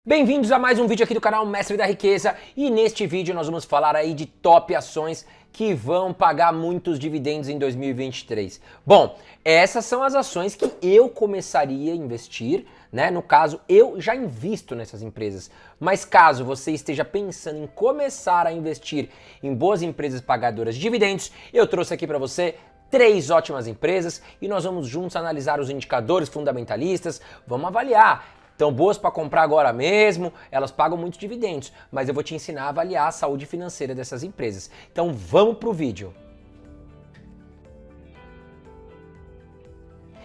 Bem-vindos a mais um vídeo aqui do canal Mestre da Riqueza e neste vídeo nós vamos falar aí de top ações que vão pagar muitos dividendos em 2023. Bom, essas são as ações que eu começaria a investir, né? No caso, eu já invisto nessas empresas, mas caso você esteja pensando em começar a investir em boas empresas pagadoras de dividendos, eu trouxe aqui para você 3 ótimas empresas e nós vamos juntos analisar os indicadores fundamentalistas, vamos avaliar. Estão boas para comprar agora mesmo, elas pagam muitos dividendos, mas eu vou te ensinar a avaliar a saúde financeira dessas empresas. Então vamos pro vídeo.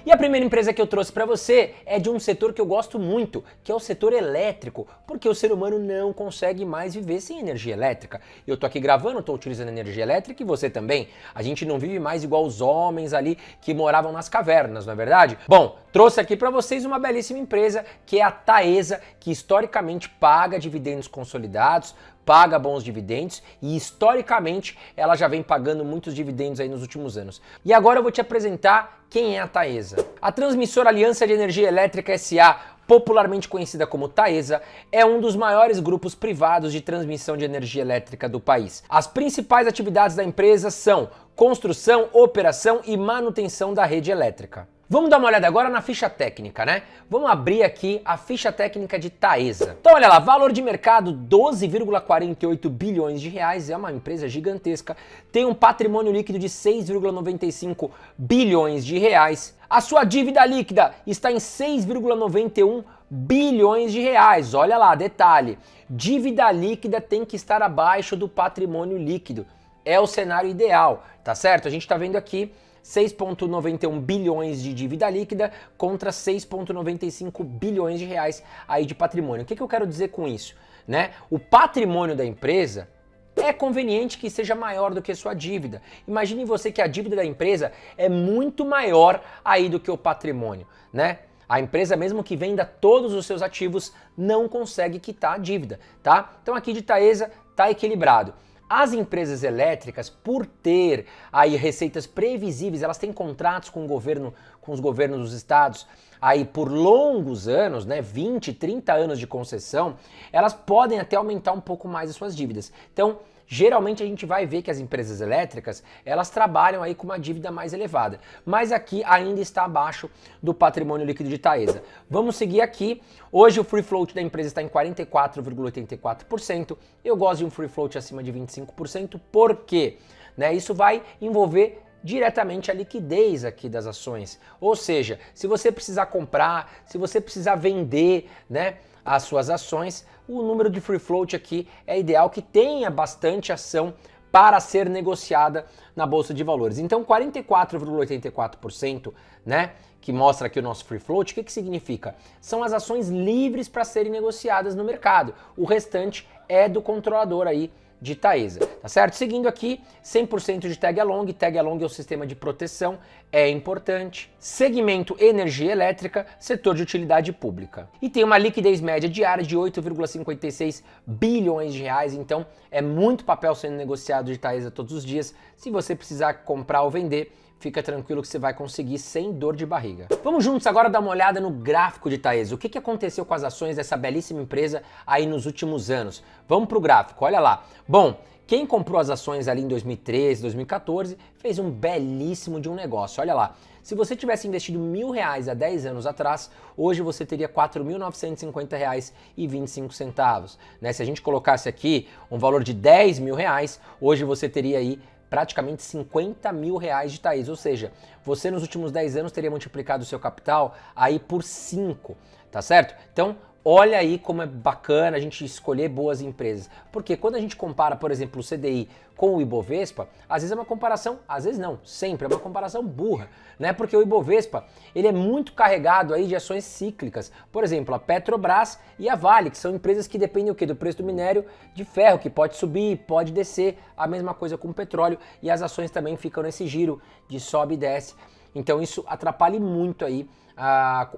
E a primeira empresa que eu trouxe para você é de um setor que eu gosto muito, que é o setor elétrico, porque o ser humano não consegue mais viver sem energia elétrica. Eu tô aqui gravando, tô utilizando energia elétrica e você também. A gente não vive mais igual os homens ali que moravam nas cavernas, não é verdade? Bom, trouxe aqui para vocês uma belíssima empresa que é a Taesa, que historicamente paga dividendos consolidados, paga bons dividendos e historicamente ela já vem pagando muitos dividendos aí nos últimos anos. E agora eu vou te apresentar quem é a Taesa. A Transmissora Aliança de Energia Elétrica S.A., popularmente conhecida como Taesa, é um dos maiores grupos privados de transmissão de energia elétrica do país. As principais atividades da empresa são construção, operação e manutenção da rede elétrica. Vamos dar uma olhada agora na ficha técnica, né? Vamos abrir aqui a ficha técnica de Taesa. Então olha lá, valor de mercado 12,48 bilhões de reais, é uma empresa gigantesca, tem um patrimônio líquido de 6,95 bilhões de reais. A sua dívida líquida está em 6,91 bilhões de reais. Olha lá, detalhe, dívida líquida tem que estar abaixo do patrimônio líquido. É o cenário ideal, tá certo? A gente tá vendo aqui 6,91 bilhões de dívida líquida contra 6,95 bilhões de reais aí de patrimônio. O que eu quero dizer com isso? Né? O patrimônio da empresa é conveniente que seja maior do que sua dívida. Imagine você que a dívida da empresa é muito maior aí do que o patrimônio, né? A empresa, mesmo que venda todos os seus ativos, não consegue quitar a dívida, tá? Então aqui de Taesa tá equilibrado. As empresas elétricas, por ter aí receitas previsíveis, elas têm contratos com o governo, com os governos dos estados aí por longos anos, né, 20, 30 anos de concessão, elas podem até aumentar um pouco mais as suas dívidas. Então, geralmente a gente vai ver que as empresas elétricas, elas trabalham aí com uma dívida mais elevada, mas aqui ainda está abaixo do patrimônio líquido de Taesa. Vamos seguir aqui. Hoje o free float da empresa está em 44,84%. Eu gosto de um free float acima de 25%, porque, né, isso vai envolver diretamente a liquidez aqui das ações. Ou seja, se você precisar comprar, se você precisar vender, né, as suas ações, o número de free float aqui é ideal que tenha bastante ação para ser negociada na Bolsa de Valores. Então 44,84%, né, que mostra aqui o nosso free float, o que significa? São as ações livres para serem negociadas no mercado. O restante é do controlador aí de Taesa, tá certo? Seguindo aqui, 100% de tag along. Tag along é o sistema de proteção, é importante. Segmento energia elétrica, setor de utilidade pública. E tem uma liquidez média diária de 8,56 bilhões de reais, então é muito papel sendo negociado de Taesa todos os dias. Se você precisar comprar ou vender, fica tranquilo que você vai conseguir sem dor de barriga. Vamos juntos agora dar uma olhada no gráfico de Taesa. O que aconteceu com as ações dessa belíssima empresa aí nos últimos anos? Vamos para o gráfico, olha lá. Bom, quem comprou as ações ali em 2013, 2014, fez um belíssimo de um negócio. Olha lá, se você tivesse investido R$1.000 há 10 anos atrás, hoje você teria R$ 4.950,25. Né? Se a gente colocasse aqui um valor de R$10.000, hoje você teria aí praticamente R$50 mil de Taesa, ou seja, você nos últimos 10 anos teria multiplicado o seu capital aí por 5, tá certo? Então, olha aí como é bacana a gente escolher boas empresas, porque quando a gente compara, por exemplo, o CDI com o Ibovespa, às vezes é uma comparação, às vezes não, sempre é uma comparação burra, né? Porque o Ibovespa, ele é muito carregado aí de ações cíclicas, por exemplo, a Petrobras e a Vale, que são empresas que dependem o quê? Do preço do minério de ferro, que pode subir, pode descer, a mesma coisa com o petróleo, e as ações também ficam nesse giro de sobe e desce. Então isso atrapalha muito aí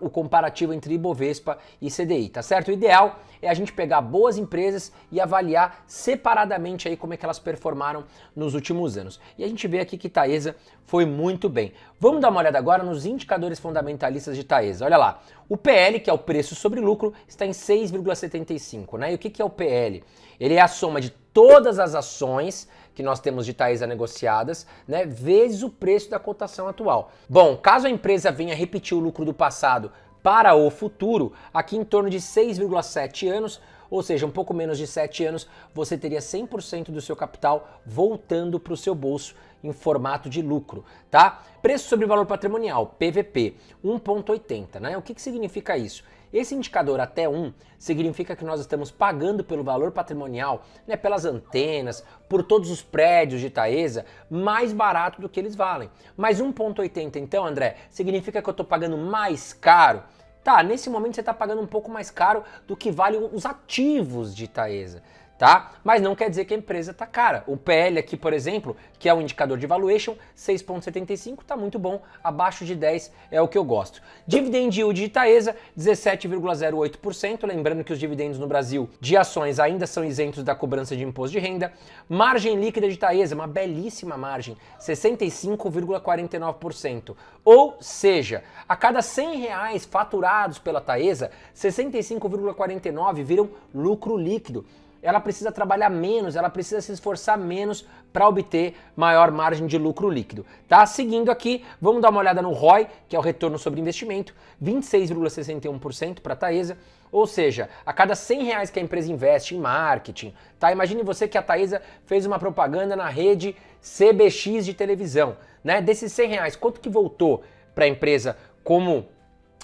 o comparativo entre Ibovespa e CDI, tá certo? O ideal é a gente pegar boas empresas e avaliar separadamente aí como é que elas performaram nos últimos anos. E a gente vê aqui que Taesa foi muito bem. Vamos dar uma olhada agora nos indicadores fundamentalistas de Taesa. Olha lá, o PL, que é o preço sobre lucro, está em 6,75, né? E o que é o PL? Ele é a soma de todas as ações que nós temos de Taesa negociadas, né, vezes o preço da cotação atual. Bom, caso a empresa venha repetir o lucro do passado para o futuro, aqui em torno de 6,7 anos, ou seja, um pouco menos de 7 anos, você teria 100% do seu capital voltando para o seu bolso em formato de lucro, tá? Preço sobre valor patrimonial, PVP, 1,80, né? O que significa isso? Esse indicador até 1 significa que nós estamos pagando pelo valor patrimonial, né, pelas antenas, por todos os prédios de Taesa, mais barato do que eles valem. Mas 1,80 então, André, significa que eu estou pagando mais caro? Tá, nesse momento você está pagando um pouco mais caro do que valem os ativos de Taesa, tá? Mas não quer dizer que a empresa está cara. O PL aqui, por exemplo, que é o indicador de valuation, 6,75, está muito bom, abaixo de 10 é o que eu gosto. Dividend yield de Taesa, 17,08%, lembrando que os dividendos no Brasil de ações ainda são isentos da cobrança de imposto de renda. Margem líquida de Taesa, uma belíssima margem, 65,49%. Ou seja, a cada R$100 faturados pela Taesa, 65,49 viram lucro líquido. Ela precisa trabalhar menos, ela precisa se esforçar menos para obter maior margem de lucro líquido. Tá? Seguindo aqui, vamos dar uma olhada no ROI, que é o retorno sobre investimento, 26,61% para a Taesa, ou seja, a cada R$100 que a empresa investe em marketing, tá? Imagine você que a Taesa fez uma propaganda na rede CBX de televisão, né? Desses R$100, quanto que voltou para a empresa como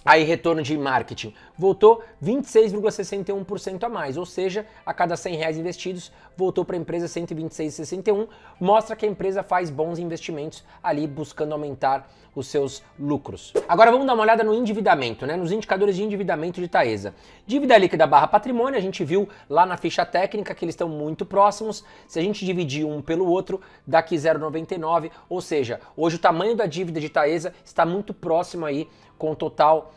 aí retorno de marketing? Voltou 26,61% a mais, ou seja, a cada R$100 investidos, voltou para a empresa 126,61, mostra que a empresa faz bons investimentos ali buscando aumentar os seus lucros. Agora vamos dar uma olhada no endividamento, né? Nos indicadores de endividamento de Taesa. Dívida líquida barra patrimônio, a gente viu lá na ficha técnica que eles estão muito próximos. Se a gente dividir um pelo outro, dá aqui 0,99, ou seja, hoje o tamanho da dívida de Taesa está muito próximo aí com o total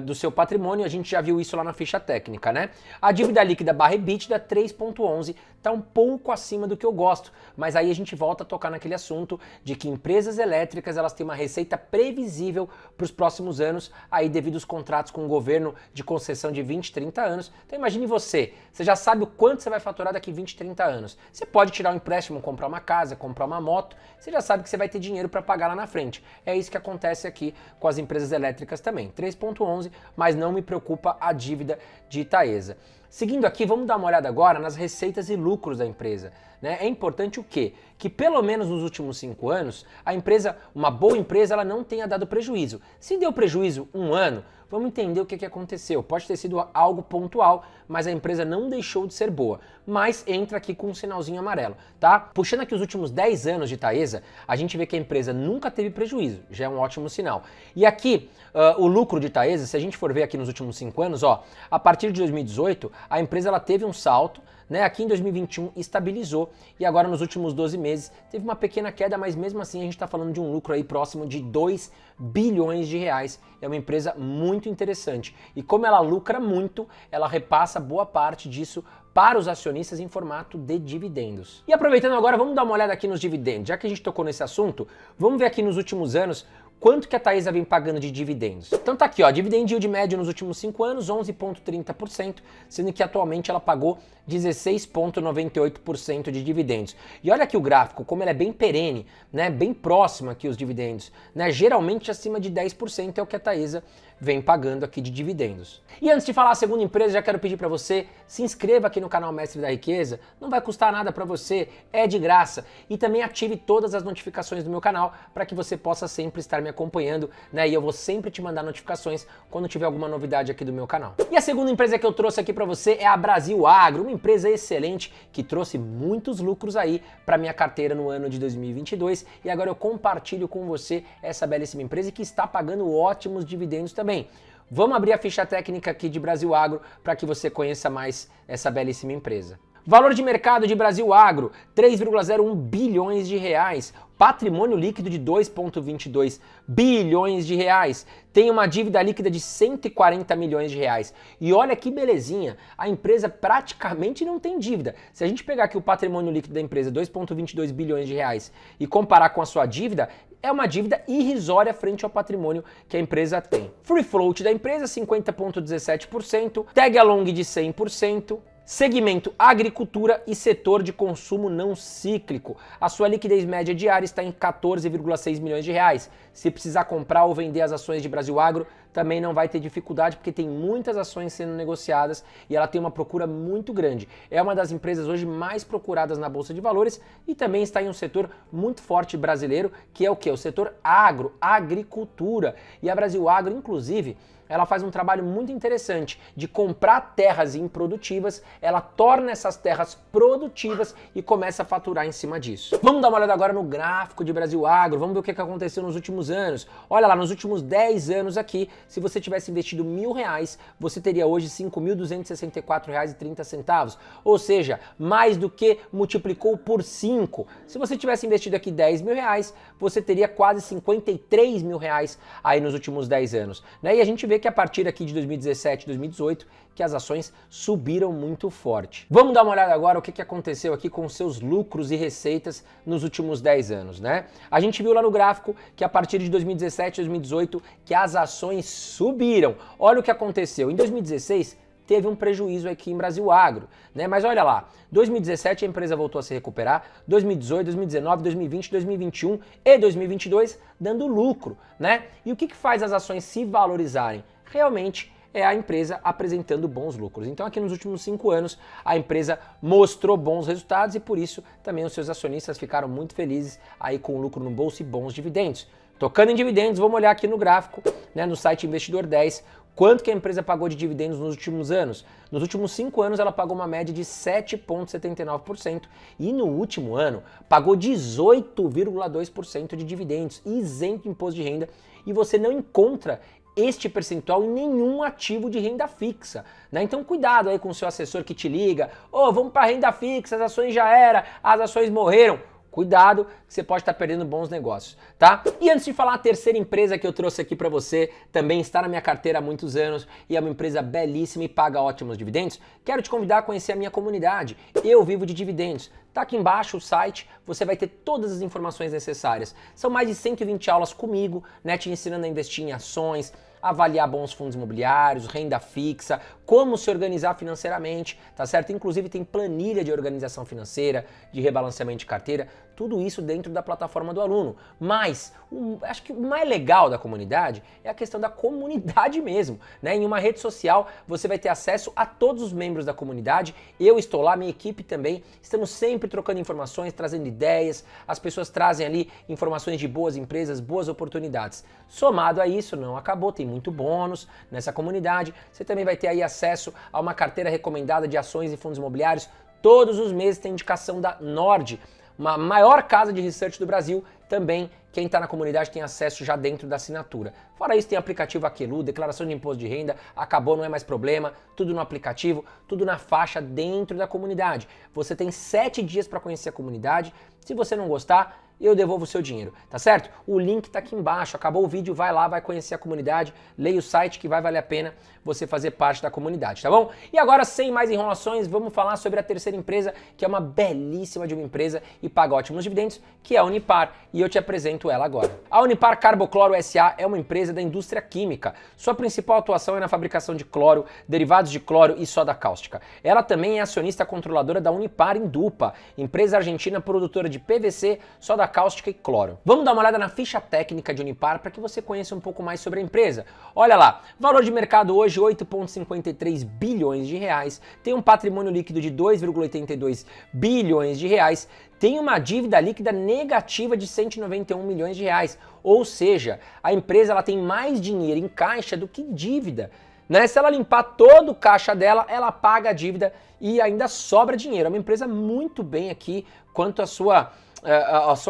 do seu patrimônio, a gente já viu isso lá na ficha técnica, né? A dívida líquida barra EBITDA 3,11, tá um pouco acima do que eu gosto, mas aí a gente volta a tocar naquele assunto de que empresas elétricas elas têm uma receita previsível para os próximos anos, aí devido aos contratos com o governo de concessão de 20, 30 anos. Então imagine você já sabe o quanto você vai faturar daqui 20, 30 anos. Você pode tirar um empréstimo, comprar uma casa, comprar uma moto, você já sabe que você vai ter dinheiro para pagar lá na frente. É isso que acontece aqui com as empresas elétricas também. 3,11, mas não me preocupa a dívida de Taesa. Seguindo aqui, vamos dar uma olhada agora nas receitas e lucros da empresa. Né? É importante o quê? Que pelo menos nos últimos 5 anos, a empresa, uma boa empresa, ela não tenha dado prejuízo. Se deu prejuízo um ano, vamos entender o que aconteceu. Pode ter sido algo pontual, mas a empresa não deixou de ser boa. Mas entra aqui com um sinalzinho amarelo, tá? Puxando aqui os últimos 10 anos de Taesa, a gente vê que a empresa nunca teve prejuízo, já é um ótimo sinal. E aqui, o lucro de Taesa, se a gente for ver aqui nos últimos 5 anos, ó, a partir de 2018, a empresa ela teve um salto, né? Aqui em 2021 estabilizou e agora nos últimos 12 meses teve uma pequena queda, mas mesmo assim a gente está falando de um lucro aí próximo de 2 bilhões de reais. É uma empresa muito interessante e como ela lucra muito, ela repassa boa parte disso para os acionistas em formato de dividendos. E aproveitando agora, vamos dar uma olhada aqui nos dividendos. Já que a gente tocou nesse assunto, vamos ver aqui nos últimos anos quanto que a Taesa vem pagando de dividendos. Então tá aqui, ó, dividend yield médio nos últimos 5 anos, 11,30%, sendo que atualmente ela pagou 16,98% de dividendos. E olha aqui o gráfico, como ele é bem perene, né, bem próximo aqui os dividendos, né, geralmente acima de 10% é o que a Taesa vem pagando aqui de dividendos. E antes de falar a segunda empresa, já quero pedir para você, se inscreva aqui no canal Mestre da Riqueza, não vai custar nada para você, é de graça. E também ative todas as notificações do meu canal para que você possa sempre estar me acompanhando, né? E eu vou sempre te mandar notificações quando tiver alguma novidade aqui do meu canal. E a segunda empresa que eu trouxe aqui para você é a Brasil Agro, uma empresa excelente que trouxe muitos lucros aí para minha carteira no ano de 2022 e agora eu compartilho com você essa belíssima empresa que está pagando ótimos dividendos também. Vamos abrir a ficha técnica aqui de Brasil Agro para que você conheça mais essa belíssima empresa. Valor de mercado de Brasil Agro, 3,01 bilhões de reais. Patrimônio líquido de 2,22 bilhões de reais. Tem uma dívida líquida de 140 milhões de reais. E olha que belezinha, a empresa praticamente não tem dívida. Se a gente pegar aqui o patrimônio líquido da empresa, 2,22 bilhões de reais, e comparar com a sua dívida, é uma dívida irrisória frente ao patrimônio que a empresa tem. Free float da empresa, 50,17%. Tag along de 100%. Segmento agricultura e setor de consumo não cíclico. A sua liquidez média diária está em 14,6 milhões de reais. Se precisar comprar ou vender as ações de Brasil Agro, também não vai ter dificuldade, porque tem muitas ações sendo negociadas e ela tem uma procura muito grande. É uma das empresas hoje mais procuradas na Bolsa de Valores e também está em um setor muito forte brasileiro, que é o quê? O setor agro, agricultura. E a Brasil Agro, inclusive, ela faz um trabalho muito interessante de comprar terras improdutivas, ela torna essas terras produtivas e começa a faturar em cima disso. Vamos dar uma olhada agora no gráfico de Brasil Agro, vamos ver o que aconteceu nos últimos anos. Olha lá, nos últimos 10 anos aqui, se você tivesse investido R$1.000, você teria hoje R$ 5.264,30, ou seja, mais do que multiplicou por 5. Se você tivesse investido aqui R$10.000, você teria quase R$53.000 aí nos últimos 10 anos, né? E a gente vê que a partir aqui de 2017, 2018, que as ações subiram muito forte. Vamos dar uma olhada agora o que aconteceu aqui com seus lucros e receitas nos últimos 10 anos, né? A gente viu lá no gráfico que a partir de 2017, 2018, que as ações subiram. Olha o que aconteceu. Em 2016, teve um prejuízo aqui em Brasil Agro, né? Mas olha lá, 2017 a empresa voltou a se recuperar, 2018, 2019, 2020, 2021 e 2022 dando lucro, né? E o que faz as ações se valorizarem? Realmente é a empresa apresentando bons lucros. Então aqui nos últimos 5 anos a empresa mostrou bons resultados e por isso também os seus acionistas ficaram muito felizes aí com o lucro no bolso e bons dividendos. Tocando em dividendos, vamos olhar aqui no gráfico, né, no site Investidor 10, quanto que a empresa pagou de dividendos nos últimos anos. Nos últimos 5 anos ela pagou uma média de 7,79% e no último ano pagou 18,2% de dividendos, isento de imposto de renda, e você não encontra este percentual em nenhum ativo de renda fixa, né? Então cuidado aí com o seu assessor que te liga, vamos para renda fixa, as ações já era, as ações morreram. Cuidado, que você pode estar perdendo bons negócios, tá? E antes de falar, a terceira empresa que eu trouxe aqui para você, também está na minha carteira há muitos anos e é uma empresa belíssima e paga ótimos dividendos, quero te convidar a conhecer a minha comunidade. Eu vivo de dividendos. Tá aqui embaixo o site, você vai ter todas as informações necessárias. São mais de 120 aulas comigo, né, te ensinando a investir em ações, avaliar bons fundos imobiliários, renda fixa, como se organizar financeiramente, tá certo? Inclusive tem planilha de organização financeira, de rebalanceamento de carteira, tudo isso dentro da plataforma do aluno. Mas acho que o mais legal da comunidade é a questão da comunidade mesmo, né? Em uma rede social você vai ter acesso a todos os membros da comunidade, eu estou lá, minha equipe também, estamos sempre trocando informações, trazendo ideias, as pessoas trazem ali informações de boas empresas, boas oportunidades. Somado a isso, não acabou, tem muito bônus nessa comunidade, você também vai ter aí acesso a uma carteira recomendada de ações e fundos imobiliários. Todos os meses tem indicação da Nord, uma maior casa de research do Brasil. Também quem está na comunidade tem acesso já dentro da assinatura. Fora isso, tem aplicativo Aquelu, declaração de imposto de renda, acabou, não é mais problema, tudo no aplicativo, tudo na faixa dentro da comunidade. Você tem 7 dias para conhecer a comunidade. Se você não gostar, eu devolvo o seu dinheiro, tá certo? O link tá aqui embaixo, acabou o vídeo, vai lá, vai conhecer a comunidade, leia o site que vai valer a pena você fazer parte da comunidade, tá bom? E agora, sem mais enrolações, vamos falar sobre a terceira empresa, que é uma belíssima de uma empresa e paga ótimos dividendos, que é a Unipar, e eu te apresento ela agora. A Unipar Carbocloro S.A. é uma empresa da indústria química. Sua principal atuação é na fabricação de cloro, derivados de cloro e soda cáustica. Ela também é acionista controladora da Unipar Indupa, empresa argentina produtora de PVC, soda cáustica e cloro. Vamos dar uma olhada na ficha técnica de Unipar para que você conheça um pouco mais sobre a empresa. Olha lá, valor de mercado hoje 8,53 bilhões de reais, tem um patrimônio líquido de 2,82 bilhões de reais, tem uma dívida líquida negativa de 191 milhões de reais, ou seja, a empresa ela tem mais dinheiro em caixa do que dívida, né? Se ela limpar todo o caixa dela, ela paga a dívida e ainda sobra dinheiro. É uma empresa muito bem aqui quanto à sua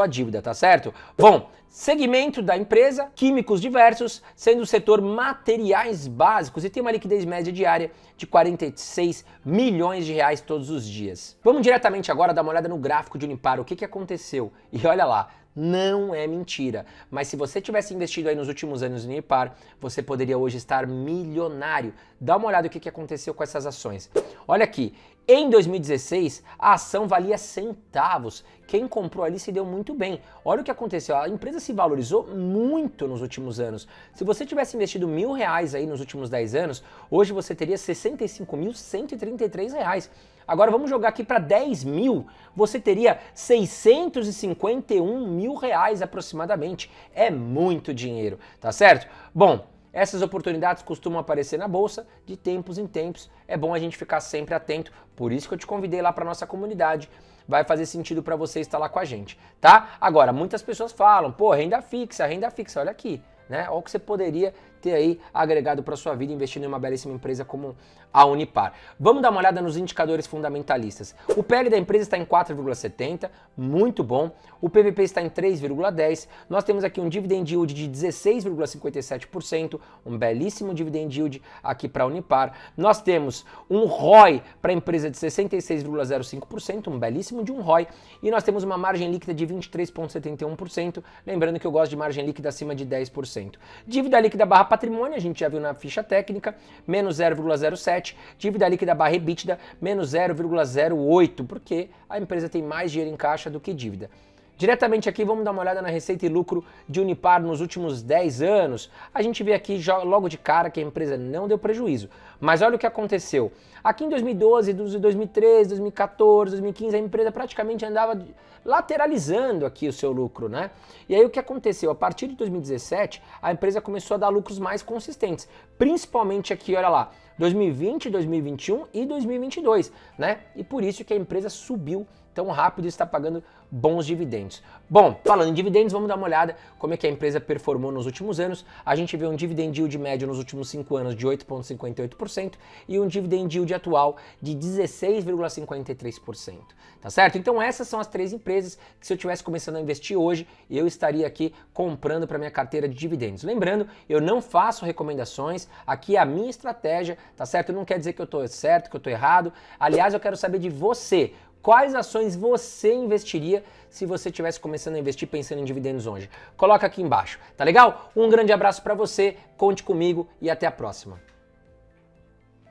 dívida, tá certo? Bom, Segmento da empresa, químicos diversos, sendo o setor materiais básicos e tem uma liquidez média diária de 46 milhões de reais todos os dias. Vamos diretamente agora dar uma olhada no gráfico de Unipar, o que aconteceu. E olha lá, não é mentira, mas se você tivesse investido aí nos últimos anos em Unipar, você poderia hoje estar milionário. Dá uma olhada no que aconteceu com essas ações. Olha aqui, em 2016, a ação valia centavos. Quem comprou ali se deu muito bem. Olha o que aconteceu, a empresa se valorizou muito nos últimos anos. Se você tivesse investido R$1.000 aí nos últimos 10 anos, hoje você teria R$65.133. Agora vamos jogar aqui para 10 mil, você teria R$651 mil aproximadamente. É muito dinheiro, tá certo? Bom, essas oportunidades costumam aparecer na bolsa de tempos em tempos. É bom a gente ficar sempre atento, por isso que eu te convidei lá para nossa comunidade. Vai fazer sentido para você estar lá com a gente, tá? Agora, muitas pessoas falam, pô, renda fixa, olha aqui, né? Olha o que você poderia ter aí agregado para sua vida investindo em uma belíssima empresa como a Unipar. Vamos dar uma olhada nos indicadores fundamentalistas. O PL da empresa está em 4,70, muito bom. O PVP está em 3,10. Nós temos aqui um dividend yield de 16,57%, um belíssimo dividend yield aqui para a Unipar. Nós temos um ROI para a empresa de 66,05%, um belíssimo de um ROI. E nós temos uma margem líquida de 23,71%, lembrando que eu gosto de margem líquida acima de 10%. Dívida líquida barra patrimônio, a gente já viu na ficha técnica, menos 0,07, dívida líquida barra EBITDA, menos 0,08, porque a empresa tem mais dinheiro em caixa do que dívida. Diretamente aqui, vamos dar uma olhada na receita e lucro de Unipar nos últimos 10 anos. A gente vê aqui logo de cara que a empresa não deu prejuízo. Mas olha o que aconteceu. Aqui em 2012, 2013, 2014, 2015, a empresa praticamente andava lateralizando aqui o seu lucro, né? E aí o que aconteceu? A partir de 2017, a empresa começou a dar lucros mais consistentes. Principalmente aqui, olha lá, 2020, 2021 e 2022, né? E por isso que a empresa subiu tão rápido e está pagando bons dividendos. Bom, falando em dividendos, vamos dar uma olhada como é que a empresa performou nos últimos anos. A gente vê um dividend yield médio nos últimos 5 anos de 8,58% e um dividend yield atual de 16,53%, tá certo? Então essas são as 3 empresas que se eu estivesse começando a investir hoje, eu estaria aqui comprando para minha carteira de dividendos. Lembrando, eu não faço recomendações, aqui é a minha estratégia, tá certo? Não quer dizer que eu estou certo, que eu estou errado. Aliás, eu quero saber de você. Quais ações você investiria se você estivesse começando a investir pensando em dividendos hoje? Coloca aqui embaixo, tá legal? Um grande abraço para você, conte comigo e até a próxima.